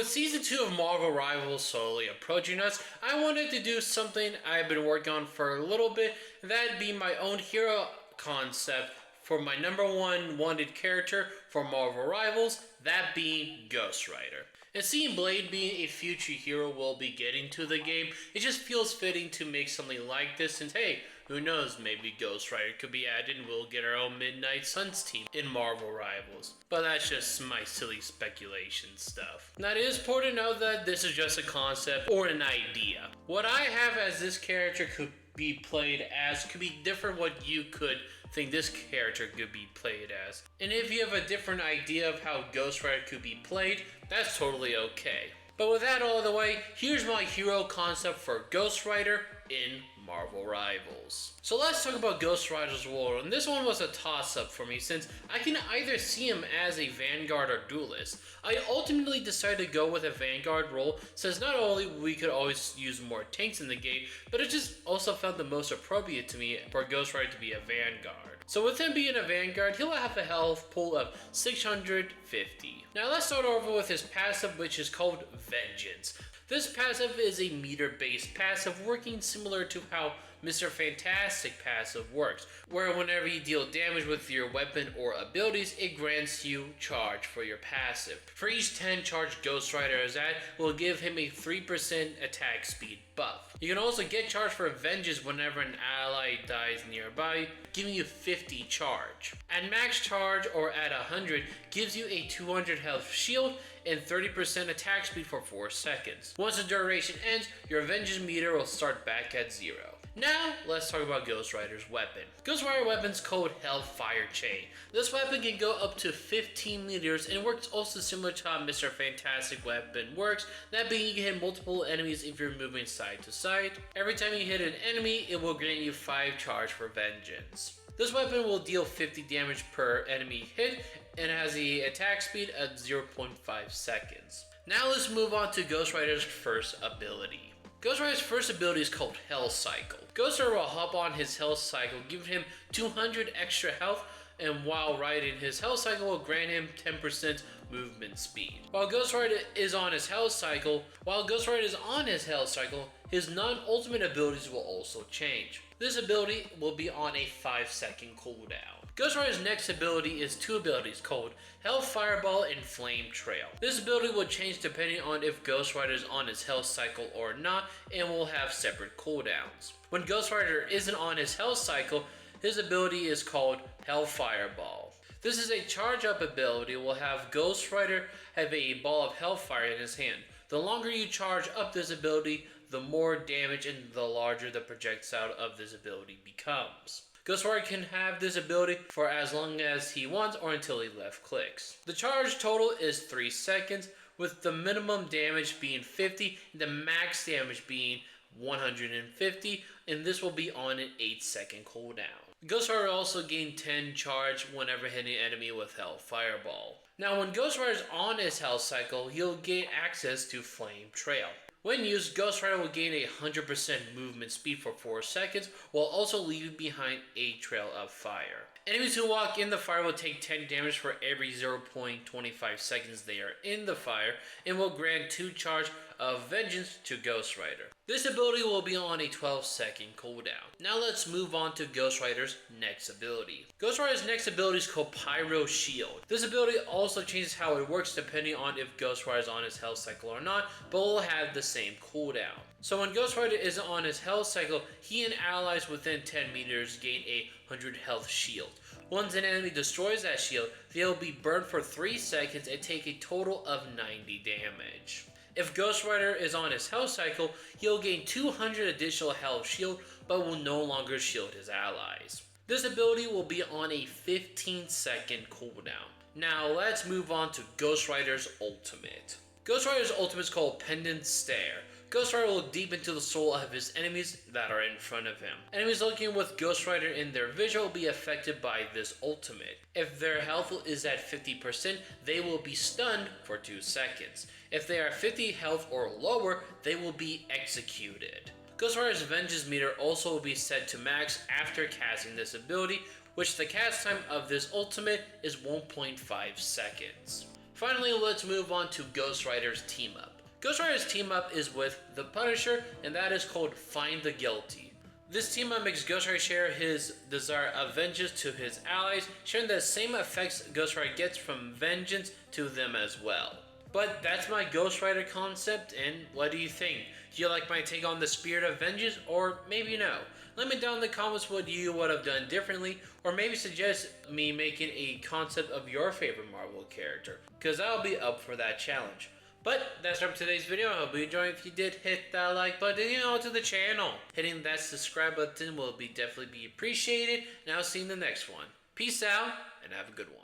with Season 2 of Marvel Rivals slowly approaching us, I wanted to do something I've been working on for a little bit, that'd be my own hero concept for my number one wanted character for Marvel Rivals, that being Ghost Rider. And seeing Blade being a future hero we'll be getting to the game, it just feels fitting to make something like this since, hey, who knows, maybe Ghost Rider could be added and we'll get our own Midnight Suns team in Marvel Rivals. But that's just my silly speculation stuff. Now it is important to note that this is just a concept or an idea. What I have as this character could be played as could be different what you could think this character could be played as. And if you have a different idea of how Ghost Rider could be played, that's totally okay. But with that out of the way, here's my hero concept for Ghost Rider in Marvel Rivals. So let's talk about Ghost Rider's world, and this one was a toss-up for me since I can either see him as a Vanguard or Duelist. I ultimately decided to go with a Vanguard role since not only we could always use more tanks in the game, but it just also felt the most appropriate to me for Ghost Rider to be a Vanguard. So with him being a Vanguard, he'll have a health pool of 650. Now let's start over with his passive, which is called Vengeance. This passive is a meter-based passive working similar to how Mr. Fantastic passive works, where whenever you deal damage with your weapon or abilities, it grants you charge for your passive. For each 10 charge Ghost Rider is at, will give him a 3% attack speed buff. You can also get charge for Vengeance whenever an ally dies nearby, giving you 50 charge. At max charge or at 100, gives you a 200 health shield and 30% attack speed for 4 seconds. Once the duration ends, your Vengeance meter will start back at 0. Now, let's talk about Ghost Rider's weapon. Ghost Rider weapon's called Hellfire Chain. This weapon can go up to 15 meters and works also similar to how Mr. Fantastic weapon works, that being you can hit multiple enemies if you're moving side to side. Every time you hit an enemy, it will grant you 5 charge for Vengeance. This weapon will deal 50 damage per enemy hit and has the attack speed at 0.5 seconds. Now let's move on to Ghost Rider's first ability. Ghost Rider's first ability is called Hell Cycle. Ghost Rider will hop on his Hell Cycle, giving him 200 extra health, and while riding his Hell Cycle will grant him 10% movement speed. While Ghost Rider is on his Hell Cycle, his non-ultimate abilities will also change. This ability will be on a 5-second cooldown. Ghost Rider's next ability is 2 abilities called Hell Fireball and Flame Trail. This ability will change depending on if Ghost Rider is on his Hell Cycle or not and will have separate cooldowns. When Ghost Rider isn't on his Hell Cycle, his ability is called Hell Fireball. This is a charge up ability. Will have Ghost Rider have a ball of hellfire in his hand. The longer you charge up this ability, the more damage and the larger the projectile of this ability becomes. Ghost Rider can have this ability for as long as he wants or until he left clicks. The charge total is 3 seconds, with the minimum damage being 50 and the max damage being 150, and this will be on an 8-second cooldown. Ghost Rider also gain 10 charge whenever hitting an enemy with Hell Fireball. Now when Ghost Rider is on his Hell Cycle, he'll gain access to Flame Trail. When used, Ghost Rider will gain a 100% movement speed for 4 seconds, while also leaving behind a trail of fire. Enemies who walk in the fire will take 10 damage for every 0.25 seconds they are in the fire, and will grant 2 charge of Vengeance to Ghost Rider. This ability will be on a 12-second cooldown. Now let's move on to Ghost Rider's next ability. Ghost Rider's next ability is called Pyro Shield. This ability also changes how it works depending on if Ghost Rider is on his Hell Cycle or not, but will have the same cooldown. So when Ghost Rider is on his Hell Cycle, he and allies within 10 meters gain a 100 health shield. Once an enemy destroys that shield, they'll be burned for 3 seconds and take a total of 90 damage. If Ghost Rider is on his Hell Cycle, he'll gain 200 additional health shield, but will no longer shield his allies. This ability will be on a 15-second cooldown. Now let's move on to Ghost Rider's ultimate. Ghost Rider's ultimate is called Pendant Stare. Ghost Rider will look deep into the soul of his enemies that are in front of him. Enemies looking with Ghost Rider in their vision will be affected by this ultimate. If their health is at 50%, they will be stunned for 2 seconds. If they are 50 health or lower, they will be executed. Ghost Rider's Vengeance meter also will be set to max after casting this ability, which the cast time of this ultimate is 1.5 seconds. Finally, let's move on to Ghost Rider's team up. Ghost Rider's team up is with the Punisher, and that is called Find the Guilty. This team up makes Ghost Rider share his desire of vengeance to his allies, sharing the same effects Ghost Rider gets from vengeance to them as well. But that's my Ghost Rider concept, and what do you think? Do you like my take on the spirit of vengeance, or maybe no? Let me down in the comments what you would have done differently, or maybe suggest me making a concept of your favorite Marvel character, because I'll be up for that challenge. But that's from today's video. I hope you enjoyed. If you did, hit that like button, to the channel. Hitting that subscribe button will definitely be appreciated, and I'll see you in the next one. Peace out, and have a good one.